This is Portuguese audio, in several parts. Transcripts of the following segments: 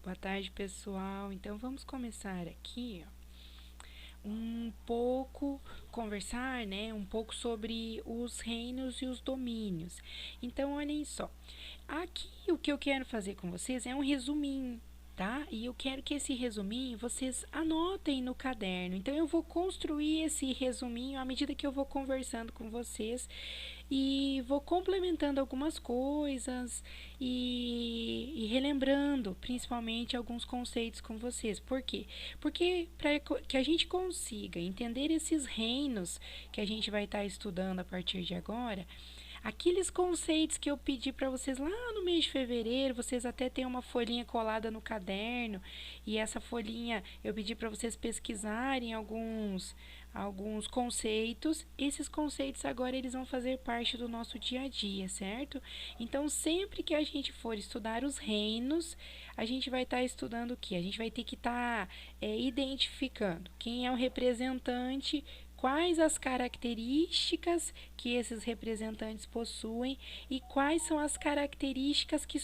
Boa tarde, pessoal. Então, vamos começar aqui, ó, um pouco conversar, né, um pouco sobre os reinos e os domínios. Então, olhem só. Aqui o que eu quero fazer com vocês é um resuminho, tá? E eu quero que esse resuminho vocês anotem no caderno. Então, eu vou construir esse resuminho à medida que eu vou conversando com vocês e vou complementando algumas coisas e relembrando principalmente alguns conceitos com vocês. Por quê? Porque para que a gente consiga entender esses reinos que a gente vai estar estudando a partir de agora, aqueles conceitos que eu pedi para vocês lá no mês de fevereiro, vocês até têm uma folhinha colada no caderno, e essa folhinha eu pedi para vocês pesquisarem alguns conceitos. Esses conceitos agora eles vão fazer parte do nosso dia a dia, certo? Então, sempre que a gente for estudar os reinos, a gente vai estar estudando o que? A gente vai ter que estar identificando quem é o representante, quais as características que esses representantes possuem e quais são as características que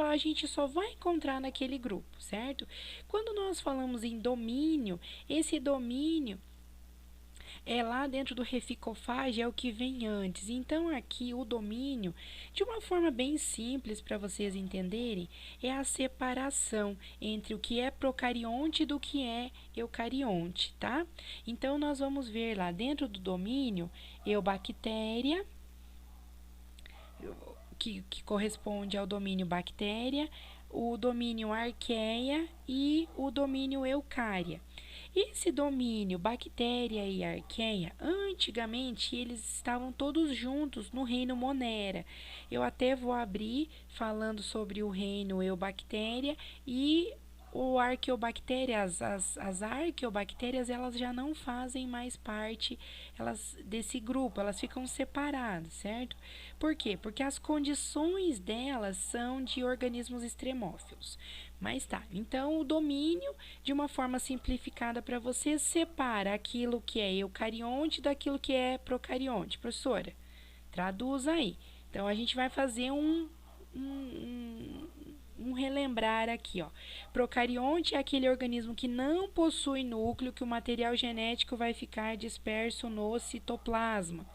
a gente só vai encontrar naquele grupo, certo? Quando nós falamos em domínio, esse domínio lá dentro do reficofage é o que vem antes. Então, aqui o domínio, de uma forma bem simples para vocês entenderem, é a separação entre o que é procarionte e do que é eucarionte, tá? Então, nós vamos ver lá dentro do domínio, eubactéria, que corresponde ao domínio bactéria, o domínio arqueia e o domínio eucária. Esse domínio bactéria e arqueia, antigamente eles estavam todos juntos no reino Monera. Eu até vou abrir falando sobre o reino eubactéria e o arqueobactéria, as arqueobactérias, elas já não fazem mais parte desse grupo, elas ficam separadas, certo? Por quê? Porque as condições delas são de organismos extremófilos. Mas tá, então o domínio, de uma forma simplificada para você, separa aquilo que é eucarionte daquilo que é procarionte. Professora, traduz aí. Então, a gente vai fazer um relembrar aqui, ó. Procarionte é aquele organismo que não possui núcleo, que o material genético vai ficar disperso no citoplasma.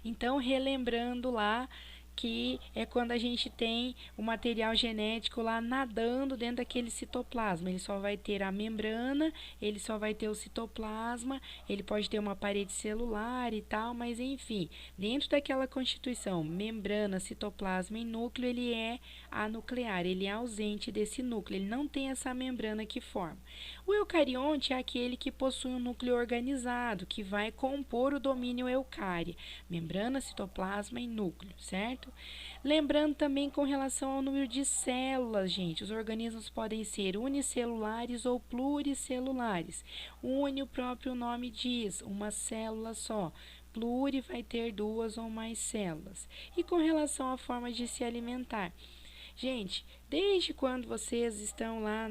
Então, relembrando lá que é quando a gente tem o material genético lá nadando dentro daquele citoplasma. Ele só vai ter a membrana, ele só vai ter o citoplasma, ele pode ter uma parede celular e tal, mas enfim, dentro daquela constituição, membrana, citoplasma e núcleo, ele é anuclear, ele é ausente desse núcleo, ele não tem essa membrana que forma. O eucarionte é aquele que possui um núcleo organizado, que vai compor o domínio eucária, membrana, citoplasma e núcleo, certo? Lembrando também com relação ao número de células, gente, os organismos podem ser unicelulares ou pluricelulares. Uni, o próprio nome diz, uma célula só. Pluri vai ter duas ou mais células. E com relação à forma de se alimentar, gente, desde quando vocês estão lá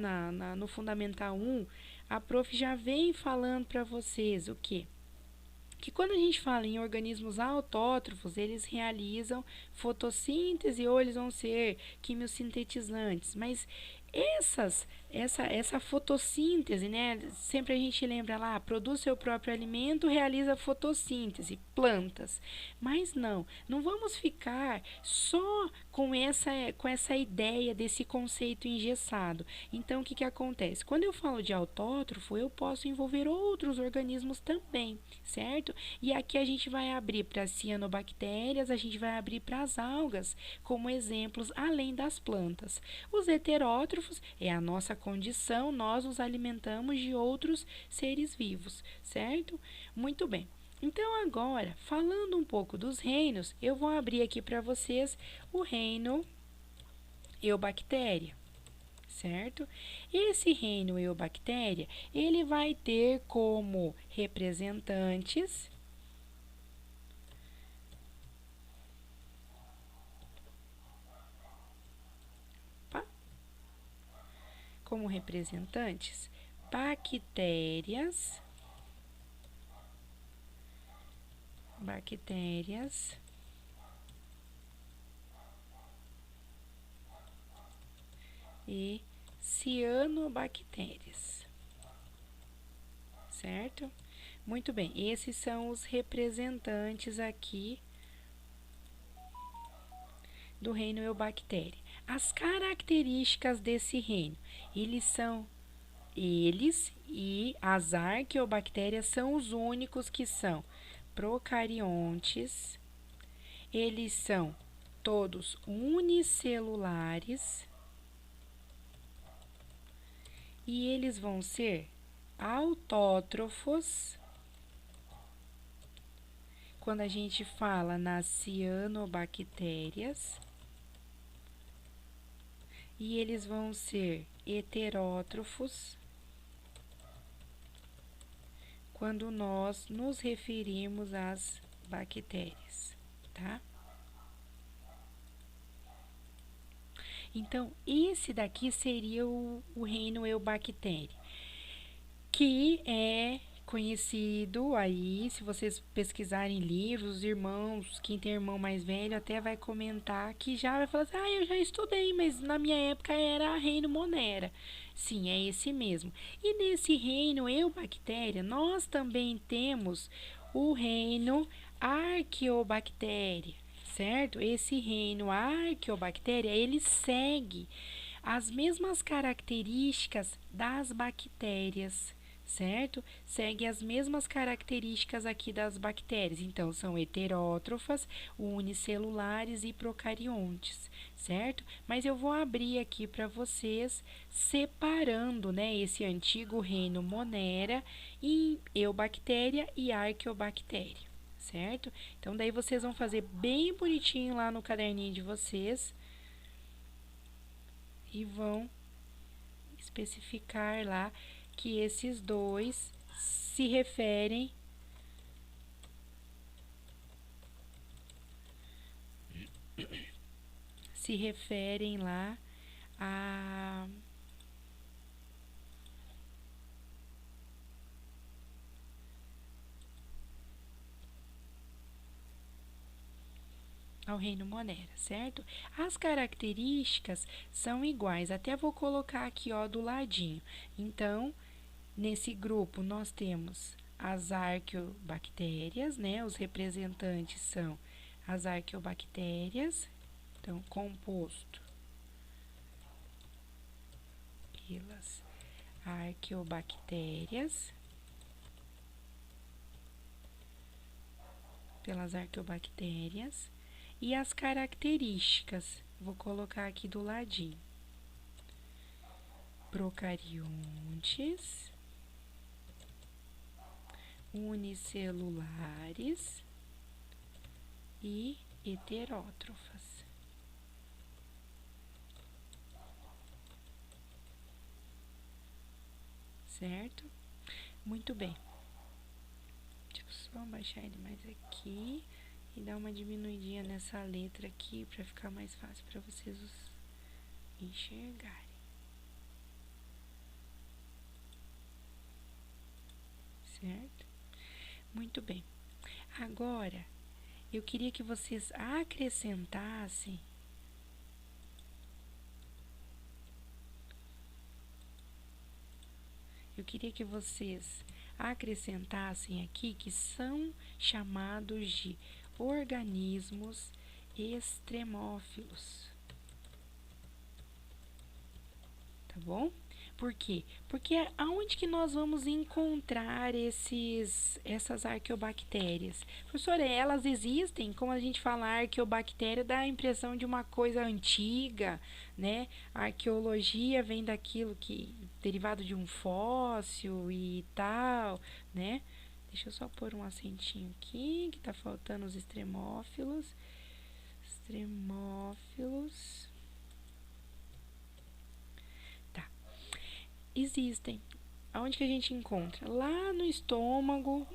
no Fundamental 1, a prof já vem falando para vocês o quê? Que quando a gente fala em organismos autótrofos, eles realizam fotossíntese ou eles vão ser quimiosintetizantes, mas essa fotossíntese, né? Sempre a gente lembra lá, produz seu próprio alimento, realiza fotossíntese, plantas. Mas não vamos ficar só com essa ideia desse conceito engessado. Então, o que acontece? Quando eu falo de autótrofo, eu posso envolver outros organismos também, certo? E aqui a gente vai abrir para as cianobactérias, a gente vai abrir para as algas como exemplos, além das plantas. Os heterótrofos é a nossa condição, nós nos alimentamos de outros seres vivos, certo? Muito bem. Então, agora, falando um pouco dos reinos, eu vou abrir aqui para vocês o reino Eubactéria, certo? Esse reino Eubactéria, ele vai ter como representantes bactérias e cianobactérias, certo? Muito bem, esses são os representantes aqui do reino Eubactéria. As características desse reino, eles e as arqueobactérias são os únicos que são procariontes, eles são todos unicelulares e eles vão ser autótrofos. Quando a gente fala nas cianobactérias, e eles vão ser heterótrofos quando nós nos referimos às bactérias, tá? Então, esse daqui seria o reino Eubactéria, que é conhecido aí, se vocês pesquisarem livros, os irmãos, quem tem irmão mais velho até vai comentar que já vai falar assim, eu já estudei, mas na minha época era reino Monera. Sim, é esse mesmo. E nesse reino Eubactéria, nós também temos o reino Arqueobactéria, certo? Esse reino Arqueobactéria, ele segue as mesmas características das bactérias, certo? Segue as mesmas características aqui das bactérias. Então, são heterótrofas, unicelulares e procariontes, certo? Mas eu vou abrir aqui para vocês, separando, né, esse antigo reino Monera em Eubactéria e Arqueobactéria, certo? Então, daí vocês vão fazer bem bonitinho lá no caderninho de vocês e vão especificar lá que esses dois se referem lá ao reino Monera, certo? As características são iguais, até vou colocar aqui, ó, do ladinho. Então, nesse grupo nós temos as arqueobactérias, né? Os representantes são as arqueobactérias, então composto pelas arqueobactérias, e as características, vou colocar aqui do ladinho. Procariontes, unicelulares e heterótrofas. Certo? Muito bem. Deixa eu só baixar ele mais aqui e dar uma diminuidinha nessa letra aqui para ficar mais fácil para vocês enxergarem. Certo? Muito bem. Agora, eu queria que vocês acrescentassem aqui que são chamados de organismos extremófilos. Tá bom? Por quê? Porque aonde que nós vamos encontrar essas arqueobactérias? Professora, elas existem? Como a gente fala arqueobactéria, dá a impressão de uma coisa antiga, né? A arqueologia vem daquilo que derivado de um fóssil e tal, né? Deixa eu só pôr um acentinho aqui, que tá faltando os extremófilos. Existem. Aonde que a gente encontra? Lá no estômago,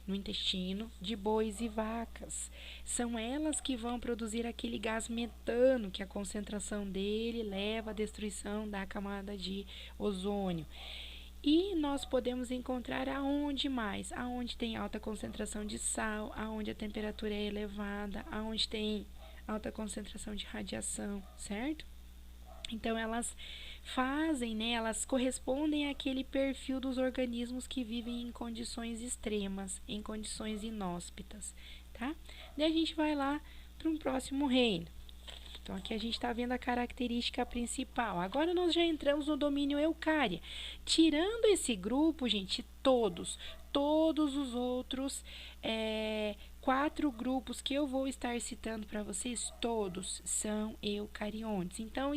no intestino de bois e vacas. São elas que vão produzir aquele gás metano, que a concentração dele leva à destruição da camada de ozônio. E nós podemos encontrar aonde mais? Aonde tem alta concentração de sal, aonde a temperatura é elevada, aonde tem alta concentração de radiação, certo? Então, elas fazem, né, elas correspondem àquele perfil dos organismos que vivem em condições extremas, em condições inóspitas, tá? Daí a gente vai lá para um próximo reino. Então, aqui a gente está vendo a característica principal. Agora, nós já entramos no domínio Eucária. Tirando esse grupo, gente, todos os outros 4 grupos que eu vou estar citando para vocês, todos são eucariontes. Então,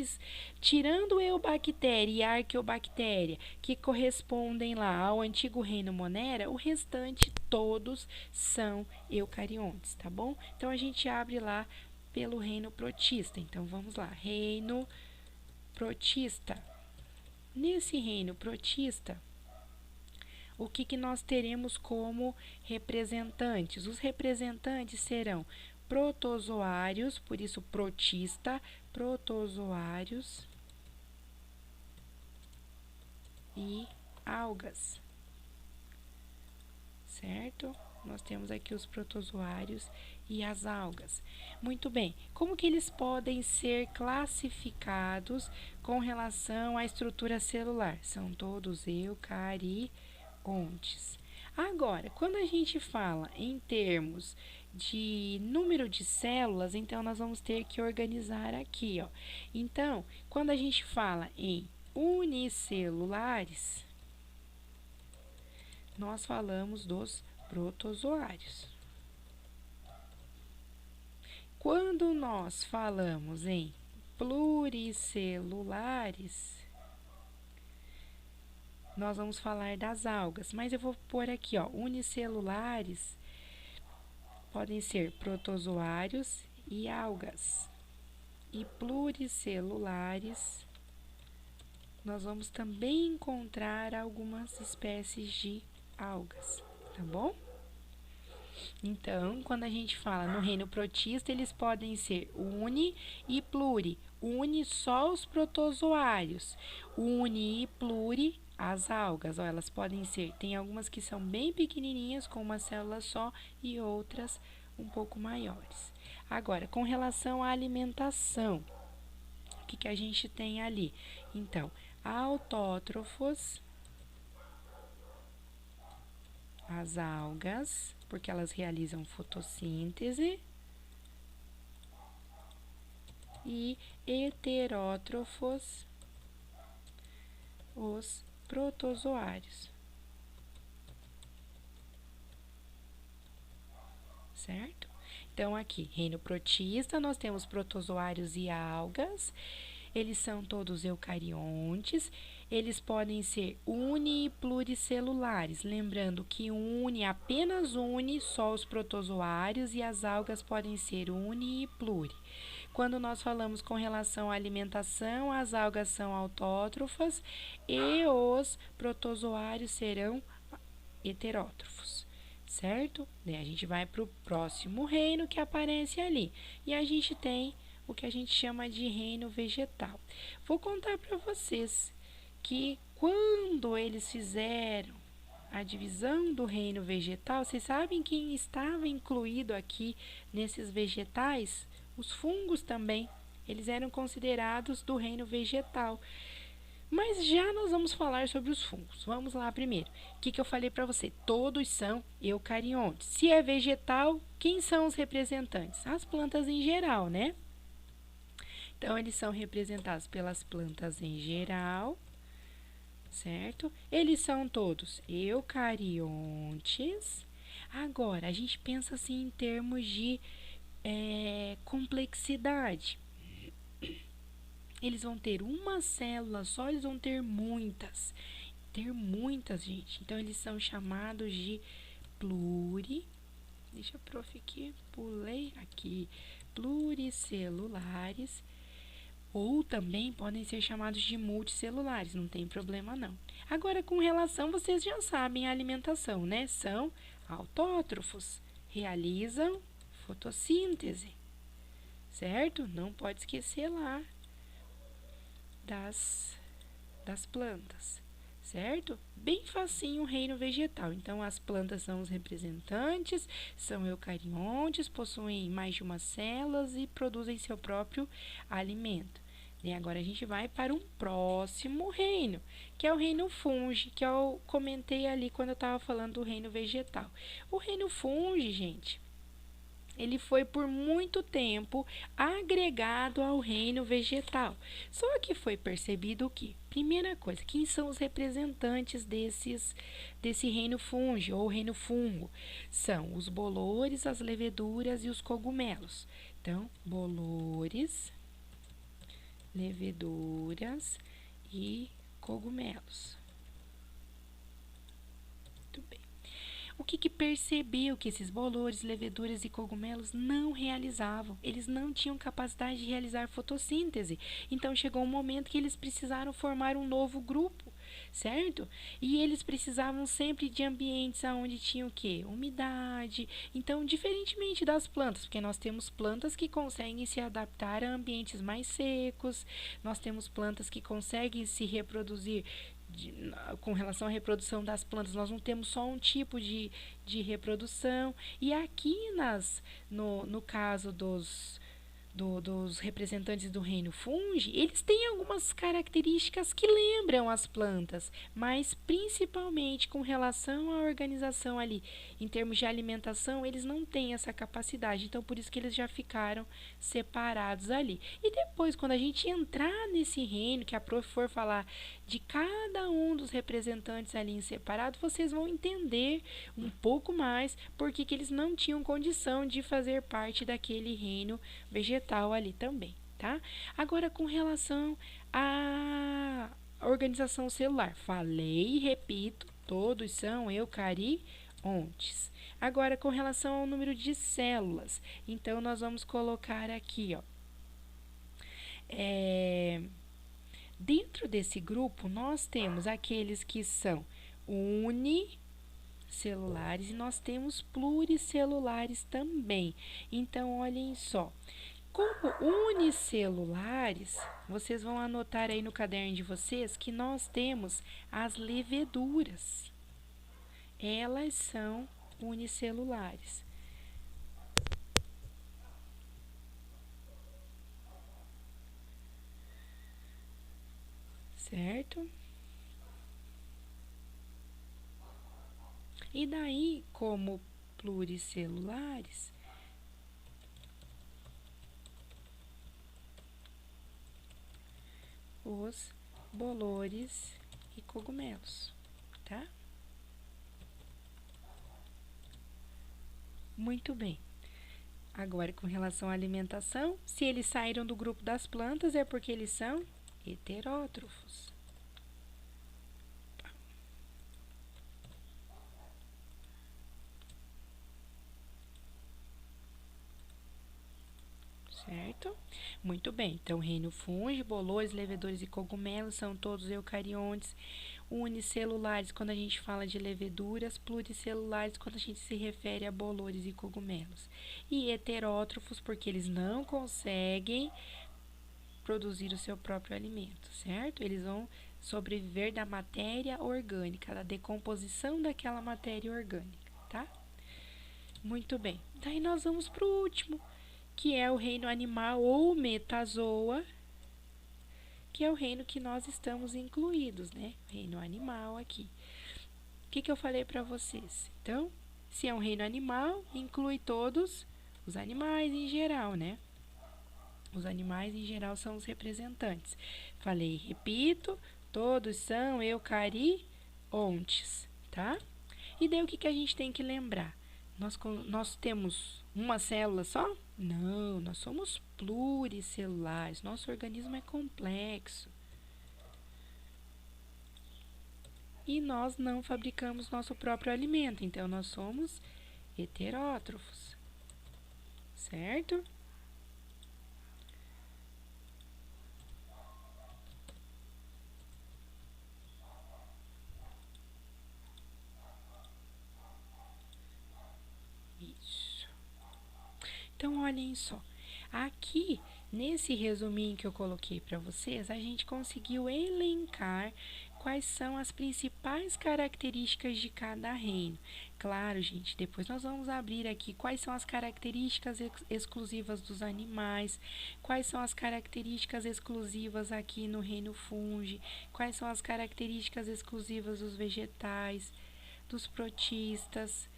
tirando Eubactéria e Arqueobactéria, que correspondem lá ao antigo reino Monera, o restante todos são eucariontes, tá bom? Então, a gente abre lá pelo reino protista. Então, vamos lá. Reino protista. Nesse reino protista, o que nós teremos como representantes? Os representantes serão protozoários, por isso protista, protozoários e algas, certo? Nós temos aqui os protozoários e as algas. Muito bem, como que eles podem ser classificados com relação à estrutura celular? São todos eucariontes. Agora, quando a gente fala em termos de número de células, então nós vamos ter que organizar aqui, ó. Então, quando a gente fala em unicelulares, nós falamos dos protozoários. Quando nós falamos em pluricelulares, nós vamos falar das algas, mas eu vou pôr aqui, ó, unicelulares podem ser protozoários e algas. E pluricelulares, nós vamos também encontrar algumas espécies de algas, tá bom? Então, quando a gente fala no reino protista, eles podem ser uni e pluri. Uni só os protozoários, uni e pluri as algas. Ó, elas podem ser, tem algumas que são bem pequenininhas, com uma célula só, e outras um pouco maiores. Agora, com relação à alimentação, o que a gente tem ali? Então, autótrofos, as algas, porque elas realizam fotossíntese, e heterótrofos, os protozoários, certo? Então, aqui, reino protista, nós temos protozoários e algas. Eles são todos eucariontes. Eles podem ser uni e pluricelulares. Lembrando que apenas une só os protozoários, e as algas podem ser uni e pluri. Quando nós falamos com relação à alimentação, as algas são autótrofas e os protozoários serão heterótrofos, certo? Daí a gente vai para o próximo reino que aparece ali. E a gente tem o que a gente chama de reino vegetal. Vou contar para vocês que quando eles fizeram a divisão do reino vegetal, vocês sabem quem estava incluído aqui nesses vegetais? Os fungos também. Eles eram considerados do reino vegetal. Mas já nós vamos falar sobre os fungos. Vamos lá primeiro. O que eu falei para você? Todos são eucariontes. Se é vegetal, quem são os representantes? As plantas em geral, né? Então, eles são representados pelas plantas em geral, certo? Eles são todos eucariontes. Agora, a gente pensa assim em termos de complexidade. Eles vão ter uma célula só, eles vão ter muitas, gente. Então, eles são chamados de deixa eu prof aqui, pulei aqui, pluricelulares, ou também podem ser chamados de multicelulares, não tem problema não. Agora, com relação, vocês já sabem a alimentação, né? São autótrofos, realizam fotossíntese, certo? Não pode esquecer lá das plantas, certo? Bem facinho o reino vegetal. Então, as plantas são os representantes, são eucariontes, possuem mais de uma célula e produzem seu próprio alimento. E agora a gente vai para um próximo reino, que é o reino fungi, que eu comentei ali quando eu estava falando do reino vegetal. O reino fungi, gente, ele foi por muito tempo agregado ao reino vegetal. Só que foi percebido que, primeira coisa, quem são os representantes desse reino fungi ou reino fungo? São os bolores, as leveduras e os cogumelos. Então, bolores, leveduras e cogumelos. Muito bem. O que percebeu que esses bolores, leveduras e cogumelos não realizavam? Eles não tinham capacidade de realizar fotossíntese. Então chegou um momento que eles precisaram formar um novo grupo, certo? E eles precisavam sempre de ambientes onde tinha o quê? Umidade. Então, diferentemente das plantas, porque nós temos plantas que conseguem se adaptar a ambientes mais secos, nós temos plantas que conseguem se reproduzir com relação à reprodução das plantas, nós não temos só um tipo de reprodução. E aqui no caso dos representantes do reino fungi, eles têm algumas características que lembram as plantas, mas principalmente com relação à organização ali, em termos de alimentação, eles não têm essa capacidade, então por isso que eles já ficaram separados ali. E depois, quando a gente entrar nesse reino, que a prof for falar de cada um dos representantes ali em separado, vocês vão entender um pouco mais porque que eles não tinham condição de fazer parte daquele reino vegetal ali também, tá? Agora, com relação à organização celular, falei e repito, todos são eucariontes. Agora, com relação ao número de células, então nós vamos colocar aqui, ó, dentro desse grupo, nós temos aqueles que são unicelulares e nós temos pluricelulares também. Então, olhem só. Como unicelulares, vocês vão anotar aí no caderno de vocês que nós temos as leveduras. Elas são unicelulares. Certo? E daí, como pluricelulares, os bolores e cogumelos, tá? Muito bem. Agora, com relação à alimentação, se eles saíram do grupo das plantas é porque eles são heterótrofos. Certo? Muito bem. Então, reino fungi, bolores, levedores e cogumelos são todos eucariontes, unicelulares quando a gente fala de leveduras, pluricelulares quando a gente se refere a bolores e cogumelos. E heterótrofos porque eles não conseguem produzir o seu próprio alimento, certo? Eles vão sobreviver da matéria orgânica, da decomposição daquela matéria orgânica, tá? Muito bem. Daí nós vamos para o último, que é o reino animal ou metazoa, que é o reino que nós estamos incluídos, né? Reino animal aqui. O que eu falei para vocês? Então, se é um reino animal, inclui todos os animais em geral, né? Os animais em geral são os representantes. Falei, repito, todos são eucariontes, tá? E daí o que a gente tem que lembrar? Nós temos uma célula só? Não, nós somos pluricelulares. Nosso organismo é complexo. E nós não fabricamos nosso próprio alimento, então nós somos heterótrofos, certo? Isso. Então, olhem só. Aqui Nesse resuminho que eu coloquei para vocês, a gente conseguiu elencar quais são as principais características de cada reino. Claro, gente, depois nós vamos abrir aqui quais são as características exclusivas dos animais, quais são as características exclusivas aqui no reino fungi, quais são as características exclusivas dos vegetais, dos protistas.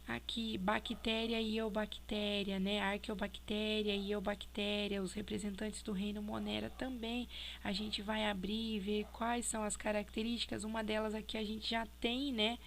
Aqui, bactéria e eubactéria, né? Arqueobactéria e eubactéria, os representantes do reino Monera também. A gente vai abrir e ver quais são as características. Uma delas aqui a gente já tem, né?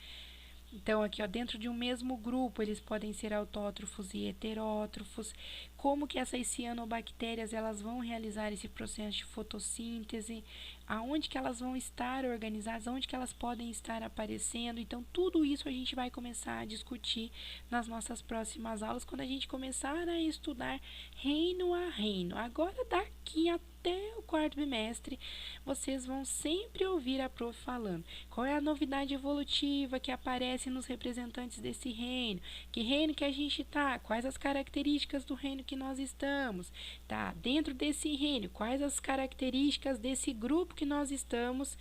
Então, aqui, ó, dentro de um mesmo grupo, eles podem ser autótrofos e heterótrofos. Como que essas cianobactérias elas vão realizar esse processo de fotossíntese? Aonde que elas vão estar organizadas? Onde que elas podem estar aparecendo? Então, tudo isso a gente vai começar a discutir nas nossas próximas aulas, quando a gente começar a estudar reino a reino. Agora, daqui até o quarto bimestre, vocês vão sempre ouvir a prof falando qual é a novidade evolutiva que aparece nos representantes desse reino, que reino que a gente está, quais as características do reino que nós estamos, tá? Dentro desse reino, quais as características desse grupo que nós estamos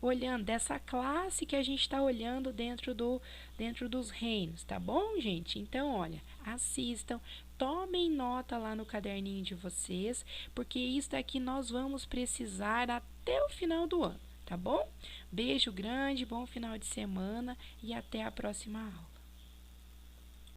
olhando, dessa classe que a gente está olhando dentro dos reinos, tá bom, gente? Então, olha, assistam, tomem nota lá no caderninho de vocês, porque isso daqui nós vamos precisar até o final do ano, tá bom? Beijo grande, bom final de semana e até a próxima aula.